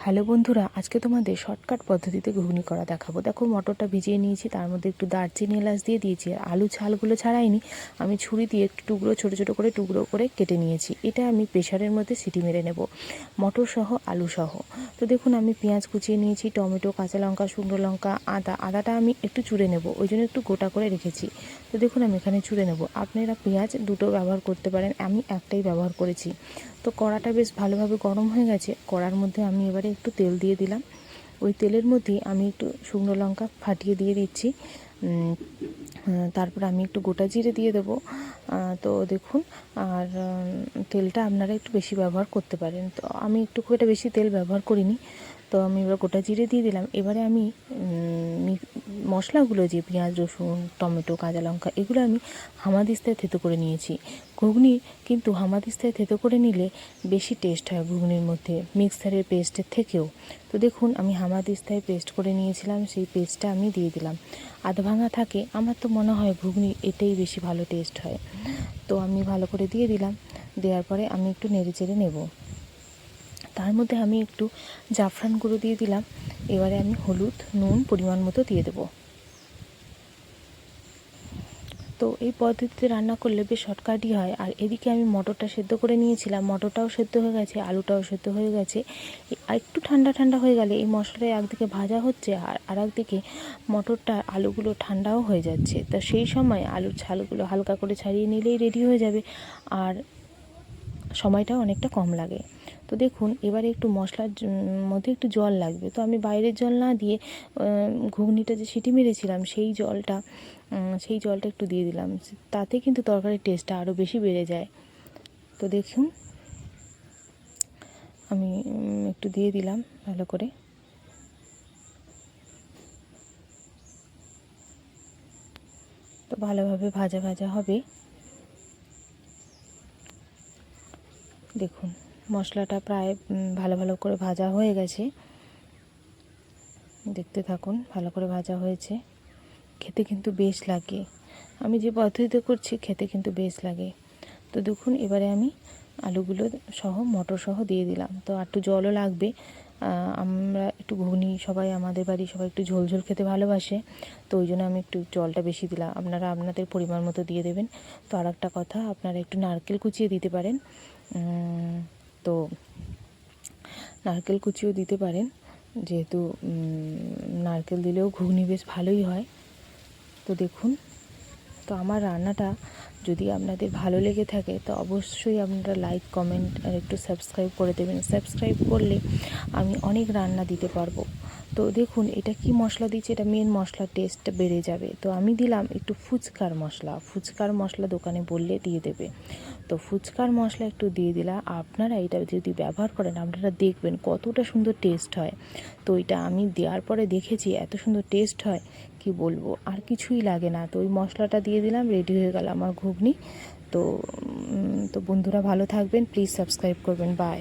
Hello বন্ধুরা, আজকে তোমাদের শর্টকাট পদ্ধতিতে ঘুগনি করা দেখাবো। দেখো, মটরটা ভিজিয়ে নিয়েছি, তার মধ্যে একটু দারচিনি এলাচ দিয়ে দিয়েছি। আলু ছালগুলো ছাড়াইনি, আমি ছুরি দিয়ে একটু ছোটো ছোটো করে টুকরো করে কেটে নিয়েছি। এটা আমি প্রেশারের মধ্যে সিটি মেরে নেব, মটর সহ আলু সহ। তো দেখুন, আমি পেঁয়াজ কুচিয়ে নিয়েছি, টমেটো, কাঁচা লঙ্কা, শুকনো লঙ্কা, আদাটা আমি একটু চুড়ে নেব, ওই জন্য একটু গোটা করে রেখেছি। তো দেখুন, আমি এখানে চুড়ে নেব। আপনারা পেঁয়াজ দুটো ব্যবহার করতে পারেন, আমি একটাই ব্যবহার করেছি। তো কড়াটা বেশ ভালোভাবে গরম হয়ে গেছে। কড়ার মধ্যে আমি এবারে একটু তেল দিয়ে দিলাম। ওই তেলের মধ্যে আমি একটু শুকনো লঙ্কা ফাটিয়ে দিয়ে দিচ্ছি। তারপর আমি একটু গোটা জিরে দিয়ে দেবো। তো দেখুন, আর তেলটা আপনারা একটু বেশি ব্যবহার করতে পারেন। তো আমি একটু খুব একটা বেশি তেল ব্যবহার করিনি। তো আমি এবার গোটা জিরে দিয়ে দিলাম। এবারে আমি মশলাগুলো, যে পেঁয়াজ, রসুন, টমেটো, কাঁচা লঙ্কা, এগুলো আমি হামাদিস্তায় থেতো করে নিয়েছি। ঘুগনি কিন্তু হামাদিস্তায় থেতো করে নিলে বেশি টেস্ট হয় ঘুগনির মধ্যে, মিক্সারের পেস্টের থেকেও। তো দেখুন, আমি হামাদিস্তায় পেস্ট করে নিয়েছিলাম, সেই পেস্টটা আমি দিয়ে দিলাম। আধ ভাঙা থাকে, আমার তো মনে হয় ঘুগনি এটাই বেশি ভালো টেস্ট হয়। তো আমি ভালো করে দিয়ে দিলাম। দেওয়ার পরে আমি একটু নেড়ে চেড়ে নেব। তার মধ্যে আমি একটু জাফরান গুঁড়ো দিয়ে দিলাম। এবারে আমি হলুদ, নুন পরিমাণ মতো দিয়ে দেবো। তো এই পদ্ধতিতে রান্না করলে বেশ শর্টকাটই হয়। আর এদিকে আমি মটরটা সেদ্ধ করে নিয়েছিলাম, মটরটাও সেদ্ধ হয়ে গেছে, আলুটাও সেদ্ধ হয়ে গেছে। আর একটু ঠান্ডা ঠান্ডা হয়ে গেলে এই মশলাটা একদিকে ভাজা হচ্ছে, আর একদিকে মটরটা, আলুগুলো ঠান্ডাও হয়ে যাচ্ছে। তো সেই সময় আলুর ছালগুলো হালকা করে ছাড়িয়ে নিলেই রেডি হয়ে যাবে, আর সময়টাও অনেকটা কম লাগে। তো দেখুন, এবারে একটু মশলার মধ্যে একটু জল লাগবে। তো আমি বাইরের জল না দিয়ে ঘুগনিটা যে সিটি মেরেছিলাম সেই জলটা একটু দিয়ে দিলাম। তাতে কিন্তু তরকারির টেস্টটা আরও বেশি বেড়ে যায়। তো দেখুন, আমি একটু দিয়ে দিলাম ভালো করে। তো ভালোভাবে ভাজা ভাজা হবে। দেখুন, মশলাটা প্রায় ভালো ভালো করে ভাজা হয়ে গেছে। দেখতে থাকুন, ভালো করে ভাজা হয়েছে। খেতে কিন্তু বেশ লাগে, আমি যে পদ্ধতিতে করছি খেতে কিন্তু বেশ লাগে। তো দেখুন, এবারে আমি আলুগুলো সহ, মটর সহ দিয়ে দিলাম। তো একটু জলও লাগবে। আমরা একটু ঘুগনি, সবাই আমাদের বাড়ি সবাই একটু ঝোল ঝোল খেতে ভালোবাসে, তো ওই জন্য আমি একটু জলটা বেশি দিলাম। আপনারা আপনাদের পরিমাণ মতো দিয়ে দেবেন। তো আর একটা কথা, আপনারা একটু নারকেল কুচিয়ে দিতে পারেন। তো নারকেল কুচিও দিতে পারেন, যেহেতু নারকেল দিলেও ঘুগনি বেশ ভালোই হয়। তো দেখুন, তো আমার রান্নাটা যদি আপনাদের ভালো লেগে থাকে তো অবশ্যই আপনারা লাইক, কমেন্ট আর একটু সাবস্ক্রাইব করে দেবেন। সাবস্ক্রাইব করলে আমি অনেক রান্না দিতে পারবো। তো দেখুন, এটা কি মশলা দিচ্ছি, এটা মেন মশলার টেস্টটা বেড়ে যাবে। তো আমি দিলাম একটু ফুচকার মশলা দোকানে বললে দিয়ে দেবে। তো ফুচকার মশলা একটু দিয়ে দিলাম। আপনারা এটা যদি ব্যবহার করেন, আপনারা দেখবেন কতটা সুন্দর টেস্ট হয়। তো এটা আমি দেওয়ার পরে দেখেছি এত সুন্দর টেস্ট হয়, কি বলবো, আর কিছুই লাগে না। তো ওই মশলাটা দিয়ে দিলাম, রেডি হয়ে গেল আমার ঘুগনি। তো তো বন্ধুরা, ভালো থাকবেন, প্লিজ সাবস্ক্রাইব করবেন। বাই।